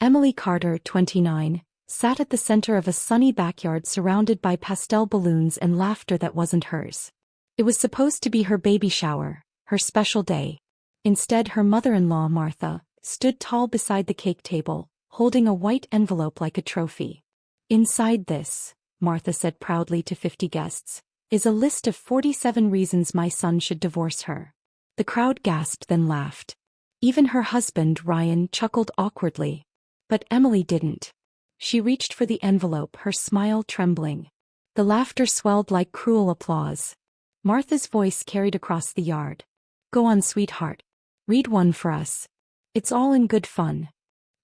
Emily Carter, 29, sat at the center of a sunny backyard surrounded by pastel balloons and laughter that wasn't hers. It was supposed to be her baby shower, her special day. Instead, her mother-in-law, Martha, stood tall beside the cake table, holding a white envelope like a trophy. "Inside this," Martha said proudly to 50 guests, "is a list of 47 reasons my son should divorce her." The crowd gasped then laughed. Even her husband, Ryan, chuckled awkwardly. But Emily didn't. She reached for the envelope, her smile trembling. The laughter swelled like cruel applause. Martha's voice carried across the yard. "Go on, sweetheart. Read one for us. It's all in good fun."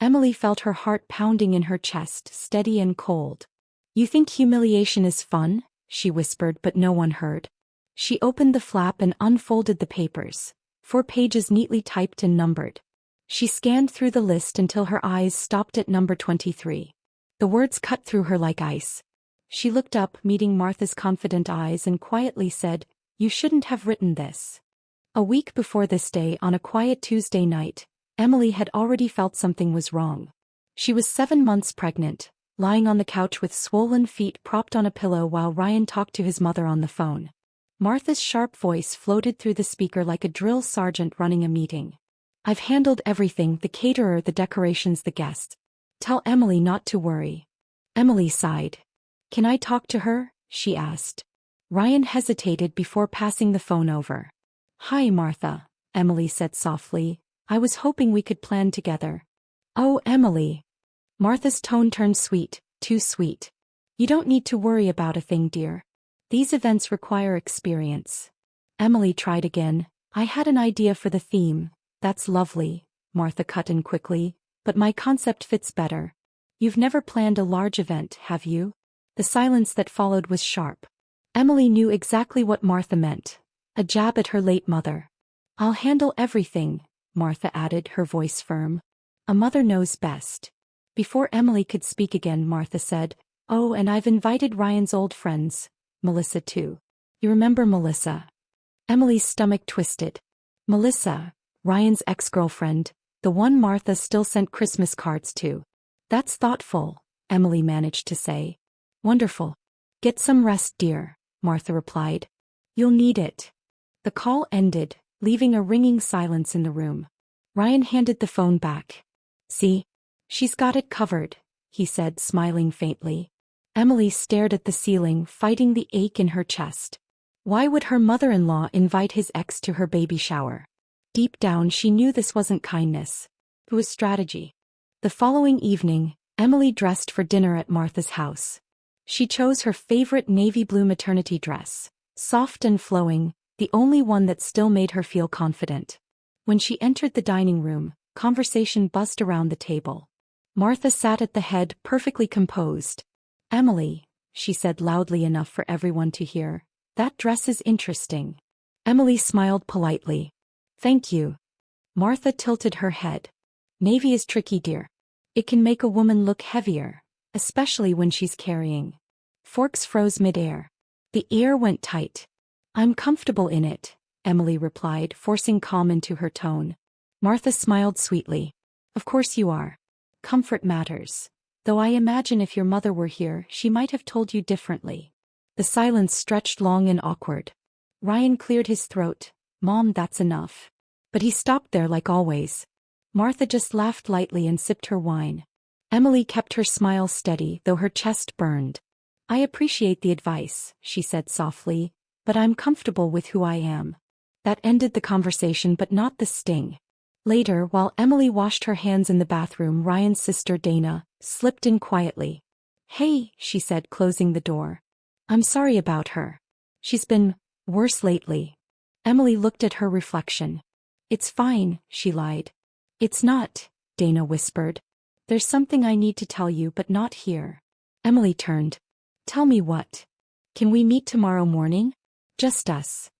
Emily felt her heart pounding in her chest, steady and cold. "You think humiliation is fun?" she whispered, but no one heard. She opened the flap and unfolded the papers, 4 pages neatly typed and numbered. She scanned through the list until her eyes stopped at number 23. The words cut through her like ice. She looked up, meeting Martha's confident eyes, and quietly said, "You shouldn't have written this." A week before this day, on a quiet Tuesday night, Emily had already felt something was wrong. She was 7 months pregnant, lying on the couch with swollen feet propped on a pillow while Ryan talked to his mother on the phone. Martha's sharp voice floated through the speaker like a drill sergeant running a meeting. "I've handled everything, the caterer, the decorations, the guests. Tell Emily not to worry." Emily sighed. "Can I talk to her?" she asked. Ryan hesitated before passing the phone over. "Hi, Martha," Emily said softly. "I was hoping we could plan together." "Oh, Emily." Martha's tone turned sweet, too sweet. "You don't need to worry about a thing, dear. These events require experience." Emily tried again. "I had an idea for the theme." "That's lovely," Martha cut in quickly, "but my concept fits better. You've never planned a large event, have you?" The silence that followed was sharp. Emily knew exactly what Martha meant. A jab at her late mother. "I'll handle everything," Martha added, her voice firm. "A mother knows best." Before Emily could speak again, Martha said, "Oh, and I've invited Ryan's old friends, Melissa too. You remember Melissa?" Emily's stomach twisted. Melissa, Ryan's ex-girlfriend, the one Martha still sent Christmas cards to. "That's thoughtful," Emily managed to say. "Wonderful. Get some rest, dear," Martha replied. "You'll need it." The call ended, leaving a ringing silence in the room. Ryan handed the phone back. "See? She's got it covered," he said, smiling faintly. Emily stared at the ceiling, fighting the ache in her chest. Why would her mother-in-law invite his ex to her baby shower? Deep down she knew this wasn't kindness. It was strategy. The following evening, Emily dressed for dinner at Martha's house. She chose her favorite navy blue maternity dress, soft and flowing, the only one that still made her feel confident. When she entered the dining room, conversation buzzed around the table. Martha sat at the head, perfectly composed. "Emily," she said loudly enough for everyone to hear, "that dress is interesting." Emily smiled politely. "Thank you." Martha tilted her head. "Navy is tricky, dear. It can make a woman look heavier, especially when she's carrying." Forks froze midair. The air went tight. "I'm comfortable in it," Emily replied, forcing calm into her tone. Martha smiled sweetly. "Of course you are. Comfort matters. Though I imagine if your mother were here, she might have told you differently." The silence stretched long and awkward. Ryan cleared his throat. "Mom, that's enough." But he stopped there like always. Martha just laughed lightly and sipped her wine. Emily kept her smile steady, though her chest burned. "I appreciate the advice," she said softly, "but I'm comfortable with who I am." That ended the conversation, but not the sting. Later, while Emily washed her hands in the bathroom, Ryan's sister Dana slipped in quietly. "Hey," she said, closing the door. "I'm sorry about her. She's been worse lately." Emily looked at her reflection. "It's fine," she lied. "It's not," Dana whispered. "There's something I need to tell you, but not here." Emily turned. "Tell me what? Can we meet tomorrow morning? Just us."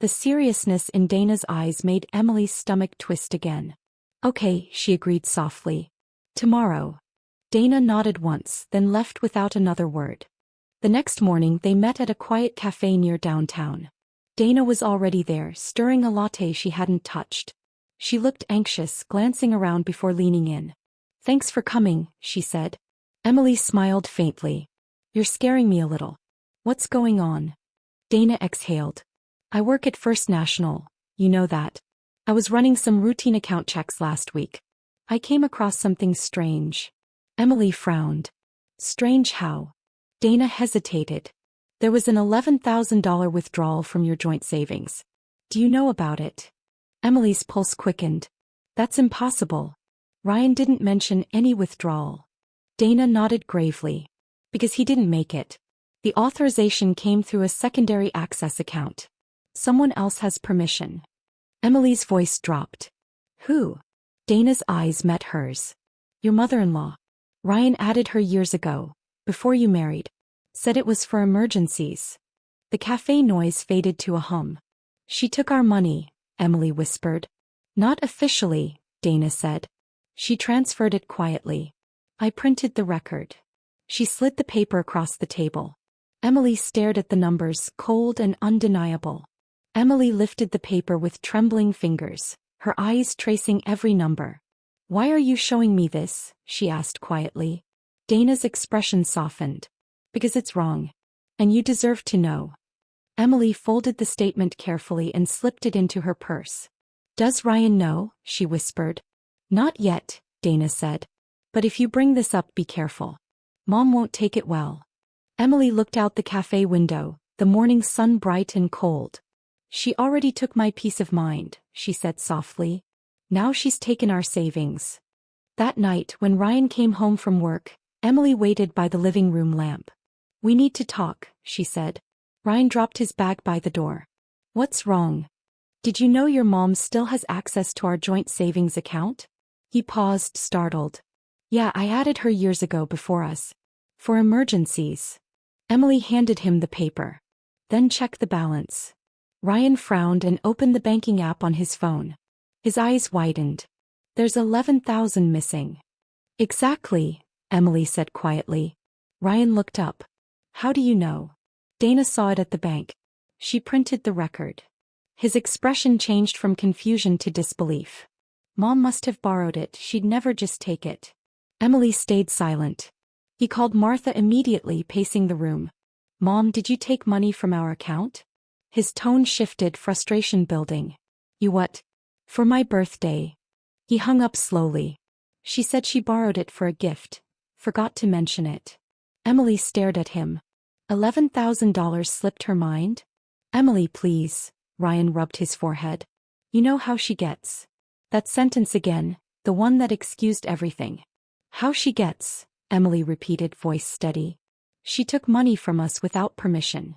The seriousness in Dana's eyes made Emily's stomach twist again. "Okay," she agreed softly. "Tomorrow." Dana nodded once, then left without another word. The next morning they met at a quiet cafe near downtown. Dana was already there, stirring a latte she hadn't touched. She looked anxious, glancing around before leaning in. Thanks for coming, she said. Emily smiled faintly. You're scaring me a little. What's going on? Dana exhaled. I work at First National, you know that. I was running some routine account checks last week. I came across something strange. Emily frowned. Strange how? Dana hesitated. There was an $11,000 withdrawal from your joint savings. Do you know about it? Emily's pulse quickened. That's impossible. Ryan didn't mention any withdrawal. Dana nodded gravely. Because he didn't make it. The authorization came through a secondary access account. Someone else has permission. Emily's voice dropped. Who? Dana's eyes met hers. Your mother-in-law. Ryan added her years ago, before you married. Said it was for emergencies. The cafe noise faded to a hum. She took our money, Emily whispered. Not officially, Dana said. She transferred it quietly. I printed the record. She slid the paper across the table. Emily stared at the numbers, cold and undeniable. Emily lifted the paper with trembling fingers, her eyes tracing every number. Why are you showing me this? She asked quietly. Dana's expression softened. Because it's wrong. And you deserve to know. Emily folded the statement carefully and slipped it into her purse. Does Ryan know? She whispered. Not yet, Dana said. But if you bring this up, be careful. Mom won't take it well. Emily looked out the cafe window, the morning sun bright and cold. She already took my peace of mind, she said softly. Now she's taken our savings. That night, when Ryan came home from work, Emily waited by the living room lamp. We need to talk, she said. Ryan dropped his bag by the door. What's wrong? Did you know your mom still has access to our joint savings account? He paused, startled. Yeah, I added her years ago before us. For emergencies. Emily handed him the paper. Then check the balance. Ryan frowned and opened the banking app on his phone. His eyes widened. There's 11,000 missing. Exactly, Emily said quietly. Ryan looked up. How do you know? Dana saw it at the bank. She printed the record. His expression changed from confusion to disbelief. Mom must have borrowed it, she'd never just take it. Emily stayed silent. He called Martha immediately, pacing the room. Mom, did you take money from our account? His tone shifted, frustration building. You what? For my birthday. He hung up slowly. She said she borrowed it for a gift. Forgot to mention it. Emily stared at him. $11,000 slipped her mind? Emily, please. Ryan rubbed his forehead. You know how she gets. That sentence again, the one that excused everything. How she gets, Emily repeated, voice steady. She took money from us without permission.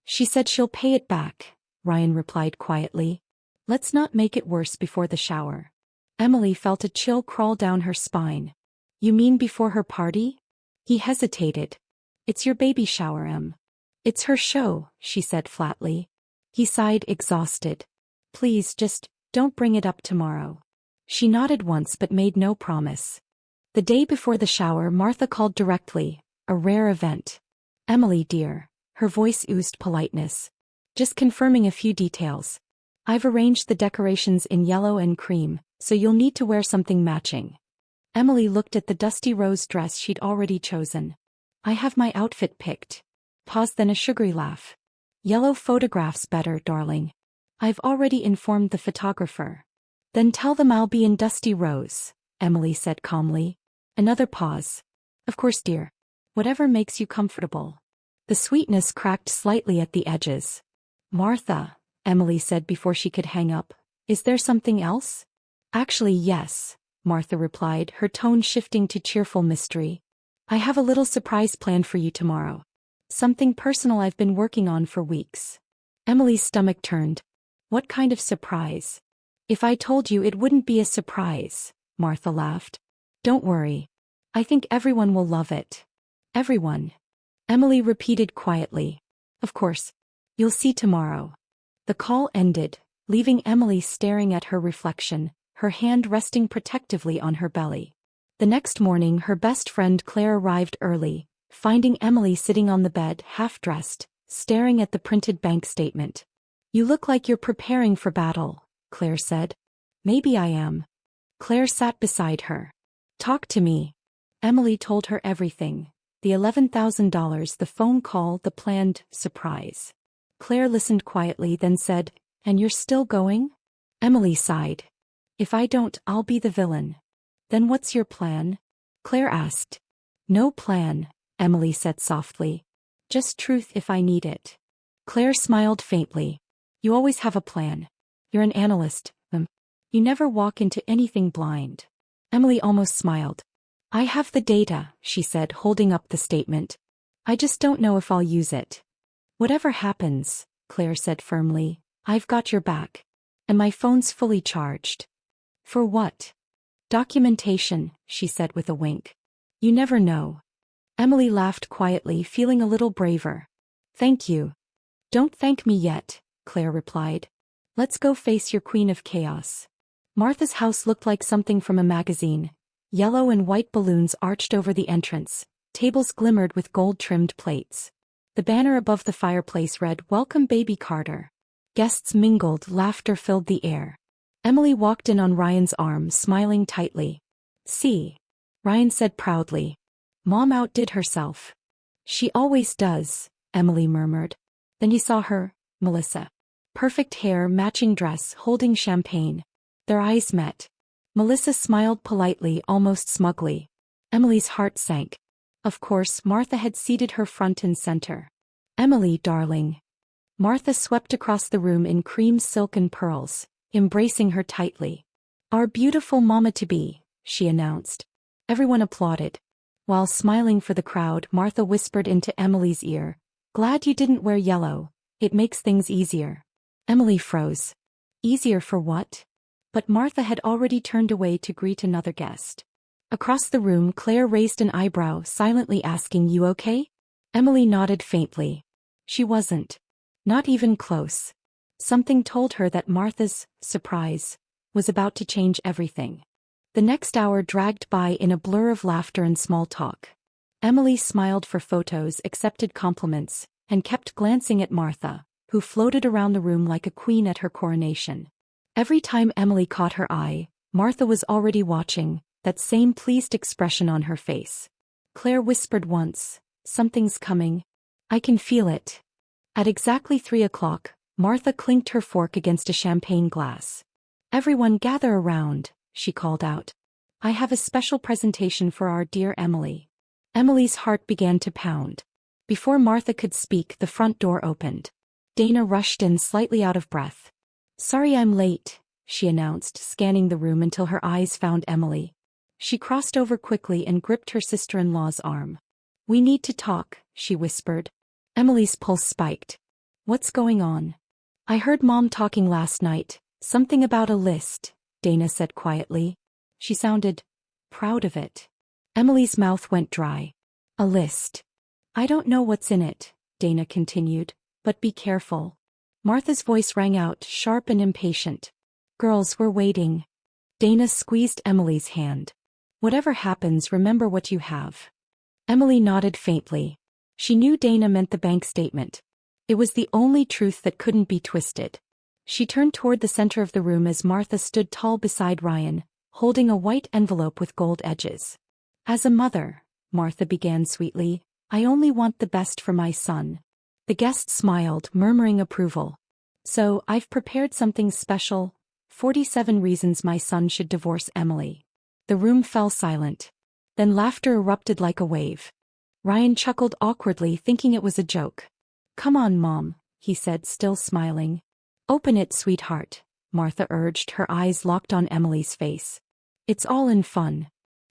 She said she'll pay it back, Ryan replied quietly. Let's not make it worse before the shower. Emily felt a chill crawl down her spine. You mean before her party? He hesitated. It's your baby shower, Em. It's her show, she said flatly. He sighed, exhausted. Please, just don't bring it up tomorrow. She nodded once but made no promise. The day before the shower, Martha called directly, a rare event. Emily, dear. Her voice oozed politeness. Just confirming a few details. I've arranged the decorations in yellow and cream, so you'll need to wear something matching. Emily looked at the dusty rose dress she'd already chosen. I have my outfit picked. Pause, then a sugary laugh. Yellow photographs better, darling. I've already informed the photographer. Then tell them I'll be in dusty rose, Emily said calmly. Another pause. Of course, dear. Whatever makes you comfortable. The sweetness cracked slightly at the edges. Martha, Emily said before she could hang up, is there something else? Actually, yes, Martha replied, her tone shifting to cheerful mystery. I have a little surprise planned for you tomorrow. Something personal I've been working on for weeks. Emily's stomach turned. What kind of surprise? If I told you, it wouldn't be a surprise, Martha laughed. Don't worry. I think everyone will love it. Everyone. Emily repeated quietly. Of course. You'll see tomorrow. The call ended, leaving Emily staring at her reflection, her hand resting protectively on her belly. The next morning, her best friend Claire arrived early, finding Emily sitting on the bed, half-dressed, staring at the printed bank statement. You look like you're preparing for battle, Claire said. Maybe I am. Claire sat beside her. Talk to me. Emily told her everything. The $11,000, the phone call, the planned surprise. Claire listened quietly, then said, "And you're still going?" Emily sighed. "If I don't, I'll be the villain." "Then what's your plan?" Claire asked. "No plan," Emily said softly. "Just truth if I need it." Claire smiled faintly. "You always have a plan. You're an analyst, You never walk into anything blind." Emily almost smiled. "I have the data," she said, holding up the statement. "I just don't know if I'll use it." "Whatever happens," Claire said firmly, "I've got your back. And my phone's fully charged." "For what?" "Documentation," she said with a wink. "You never know." Emily laughed quietly, feeling a little braver. "Thank you." "Don't thank me yet," Claire replied. "Let's go face your queen of chaos." Martha's house looked like something from a magazine. Yellow and white balloons arched over the entrance. Tables glimmered with gold-trimmed plates. The banner above the fireplace read, "Welcome Baby Carter." Guests mingled, laughter filled the air. Emily walked in on Ryan's arm, smiling tightly. "See," Ryan said proudly. "Mom outdid herself." "She always does," Emily murmured. "Then you saw her, Melissa. Perfect hair, matching dress, holding champagne." Their eyes met. Melissa smiled politely, almost smugly. Emily's heart sank. Of course, Martha had seated her front and center. "Emily, darling." Martha swept across the room in cream silk and pearls, embracing her tightly. "Our beautiful mama-to-be," she announced. Everyone applauded. While smiling for the crowd, Martha whispered into Emily's ear, "Glad you didn't wear yellow. It makes things easier." Emily froze. Easier for what? But Martha had already turned away to greet another guest. Across the room, Claire raised an eyebrow, silently asking, "You okay?" Emily nodded faintly. She wasn't. Not even close. Something told her that Martha's surprise was about to change everything. The next hour dragged by in a blur of laughter and small talk. Emily smiled for photos, accepted compliments, and kept glancing at Martha, who floated around the room like a queen at her coronation. Every time Emily caught her eye, Martha was already watching, that same pleased expression on her face. Claire whispered once, "Something's coming. I can feel it." At exactly 3 o'clock, Martha clinked her fork against a champagne glass. "Everyone gather around," she called out. "I have a special presentation for our dear Emily." Emily's heart began to pound. Before Martha could speak, the front door opened. Dana rushed in, slightly out of breath. "Sorry I'm late," she announced, scanning the room until her eyes found Emily. She crossed over quickly and gripped her sister-in-law's arm. "We need to talk," she whispered. Emily's pulse spiked. "What's going on?" "I heard Mom talking last night, something about a list," Dana said quietly. She sounded proud of it. Emily's mouth went dry. "A list. I don't know what's in it," Dana continued, "but be careful." Martha's voice rang out, sharp and impatient. "Girls, we're waiting." Dana squeezed Emily's hand. "Whatever happens, remember what you have." Emily nodded faintly. She knew Dana meant the bank statement. It was the only truth that couldn't be twisted. She turned toward the center of the room as Martha stood tall beside Ryan, holding a white envelope with gold edges. "As a mother," Martha began sweetly, "I only want the best for my son." The guest smiled, murmuring approval. "So, I've prepared something special, 47 reasons my son should divorce Emily." The room fell silent. Then laughter erupted like a wave. Ryan chuckled awkwardly, thinking it was a joke. "Come on, Mom," he said, still smiling. "Open it, sweetheart," Martha urged, her eyes locked on Emily's face. "It's all in fun."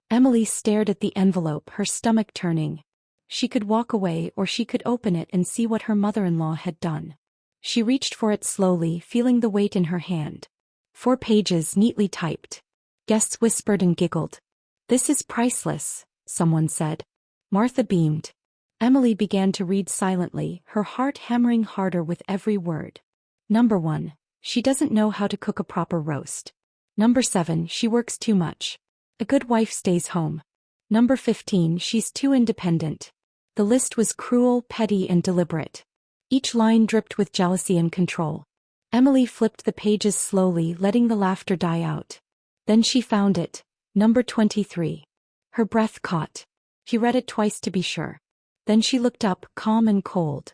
Emily stared at the envelope, her stomach turning. She could walk away, or she could open it and see what her mother-in-law had done. She reached for it slowly, feeling the weight in her hand. 4 pages, neatly typed. Guests whispered and giggled. "This is priceless," someone said. Martha beamed. Emily began to read silently, her heart hammering harder with every word. Number 1. She doesn't know how to cook a proper roast. Number 7. She works too much. A good wife stays home. Number 15. She's too independent. The list was cruel, petty, and deliberate. Each line dripped with jealousy and control. Emily flipped the pages slowly, letting the laughter die out. Then she found it. Number 23. Her breath caught. She read it twice to be sure. Then she looked up, calm and cold.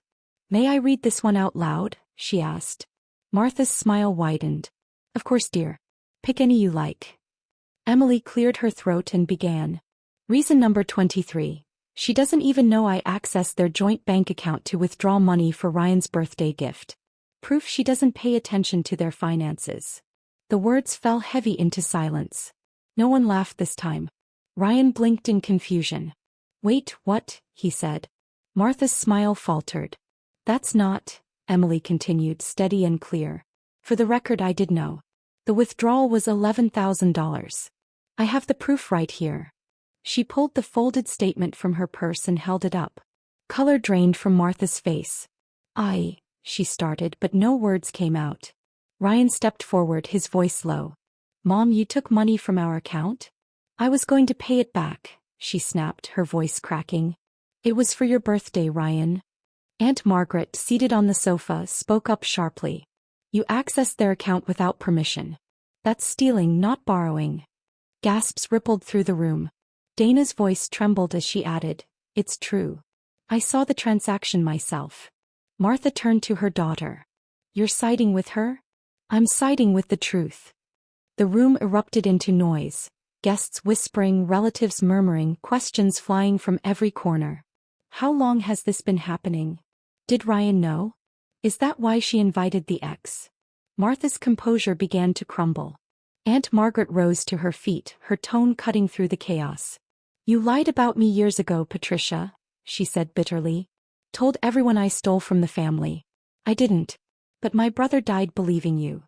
"May I read this one out loud?" she asked. Martha's smile widened. "Of course, dear. Pick any you like." Emily cleared her throat and began. Reason number 23. She doesn't even know I accessed their joint bank account to withdraw money for Ryan's birthday gift. Proof she doesn't pay attention to their finances. The words fell heavy into silence. No one laughed this time. Ryan blinked in confusion. "Wait, what?" he said. Martha's smile faltered. "That's not," Emily continued, steady and clear. "For the record, I did know. The withdrawal was $11,000. I have the proof right here." She pulled the folded statement from her purse and held it up. Color drained from Martha's face. She started, but no words came out. Ryan stepped forward, his voice low. "Mom, you took money from our account?" "I was going to pay it back," she snapped, her voice cracking. "It was for your birthday, Ryan." Aunt Margaret, seated on the sofa, spoke up sharply. "You accessed their account without permission. That's stealing, not borrowing." Gasps rippled through the room. Dana's voice trembled as she added, "It's true. I saw the transaction myself." Martha turned to her daughter. "You're siding with her?" "I'm siding with the truth." The room erupted into noise. Guests whispering, relatives murmuring, questions flying from every corner. How long has this been happening? Did Ryan know? Is that why she invited the ex? Martha's composure began to crumble. Aunt Margaret rose to her feet, her tone cutting through the chaos. "You lied about me years ago, Patricia," she said bitterly. "Told everyone I stole from the family. I didn't. But my brother died believing you."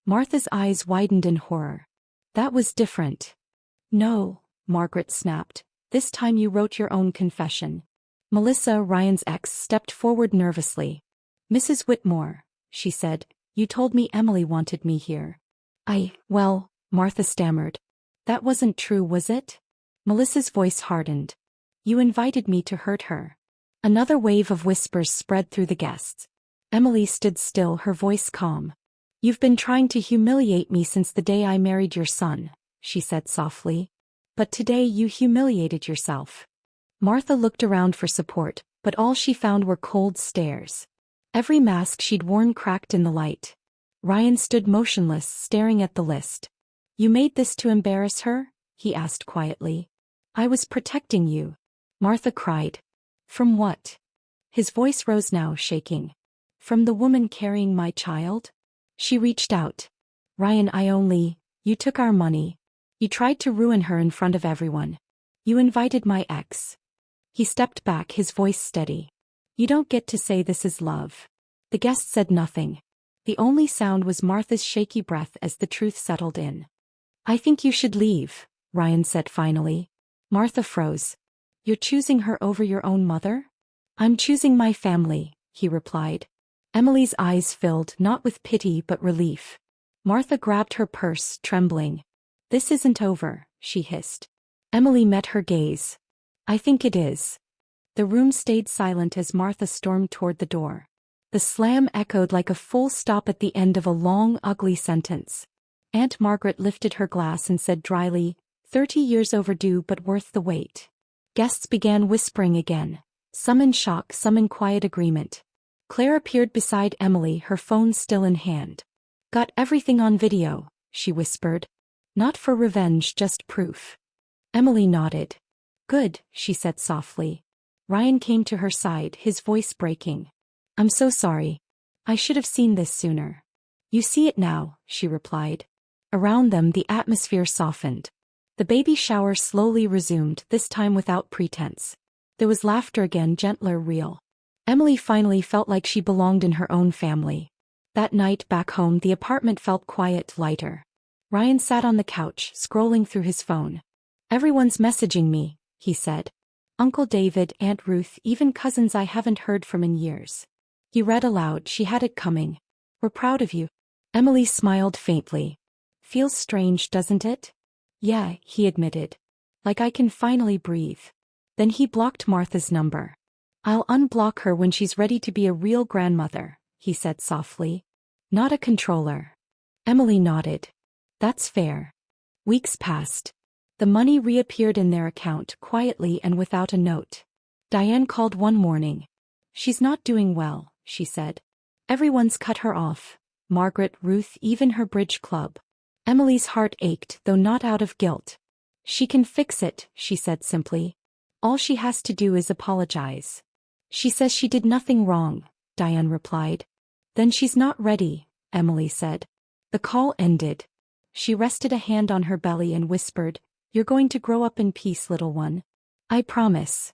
Martha's eyes widened in horror. "That was different." "No," Margaret snapped. "This time you wrote your own confession." Melissa, Ryan's ex, stepped forward nervously. "Mrs. Whitmore," she said, "you told me Emily wanted me here." Well," Martha stammered. "That wasn't true, was it?" Melissa's voice hardened. "You invited me to hurt her." Another wave of whispers spread through the guests. Emily stood still, her voice calm. "You've been trying to humiliate me since the day I married your son," she said softly. "But today you humiliated yourself." Martha looked around for support, but all she found were cold stares. Every mask she'd worn cracked in the light. Ryan stood motionless, staring at the list. "You made this to embarrass her?" he asked quietly. "I was protecting you." Martha cried. "From what?" His voice rose now, shaking. "From the woman carrying my child?" She reached out. "Ryan, you took our money. You tried to ruin her in front of everyone. You invited my ex." He stepped back, his voice steady. "You don't get to say this is love." The guest said nothing. The only sound was Martha's shaky breath as the truth settled in. "I think you should leave," Ryan said finally. Martha froze. "You're choosing her over your own mother?" "I'm choosing my family," he replied. Emily's eyes filled, not with pity but relief. Martha grabbed her purse, trembling. "This isn't over," she hissed. Emily met her gaze. "I think it is." The room stayed silent as Martha stormed toward the door. The slam echoed like a full stop at the end of a long, ugly sentence. Aunt Margaret lifted her glass and said dryly, 30 years overdue but worth the wait." Guests began whispering again. Some in shock, some in quiet agreement. Claire appeared beside Emily, her phone still in hand. "Got everything on video," she whispered. "Not for revenge, just proof." Emily nodded. "Good," she said softly. Ryan came to her side, his voice breaking. "I'm so sorry. I should have seen this sooner." "You see it now," she replied. Around them the atmosphere softened. The baby shower slowly resumed, this time without pretense. There was laughter again, gentler, real. Emily finally felt like she belonged in her own family. That night back home the apartment felt quiet, lighter. Ryan sat on the couch, scrolling through his phone. "Everyone's messaging me," he said. "Uncle David, Aunt Ruth, even cousins I haven't heard from in years." He read aloud, she had it coming. "We're proud of you." Emily smiled faintly. "Feels strange, doesn't it?" "Yeah," he admitted. "Like I can finally breathe." Then he blocked Martha's number. "I'll unblock her when she's ready to be a real grandmother," he said softly. "Not a controller." Emily nodded. "That's fair." Weeks passed. The money reappeared in their account quietly and without a note. Diane called one morning. "She's not doing well," she said. "Everyone's cut her off. Margaret, Ruth, even her bridge club." Emily's heart ached, though not out of guilt. "She can fix it," she said simply. "All she has to do is apologize." "She says she did nothing wrong," Diane replied. "Then she's not ready," Emily said. The call ended. She rested a hand on her belly and whispered, "You're going to grow up in peace, little one. I promise."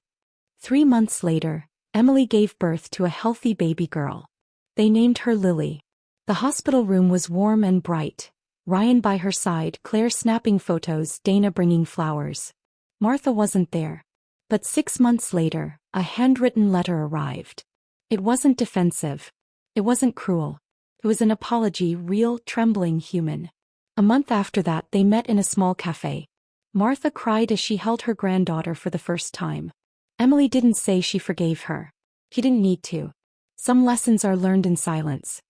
3 months later, Emily gave birth to a healthy baby girl. They named her Lily. The hospital room was warm and bright. Ryan by her side, Claire snapping photos, Dana bringing flowers. Martha wasn't there. But 6 months later, a handwritten letter arrived. It wasn't defensive. It wasn't cruel. It was an apology, real, trembling, human. A month after that, they met in a small cafe. Martha cried as she held her granddaughter for the first time. Emily didn't say she forgave her. She didn't need to. Some lessons are learned in silence.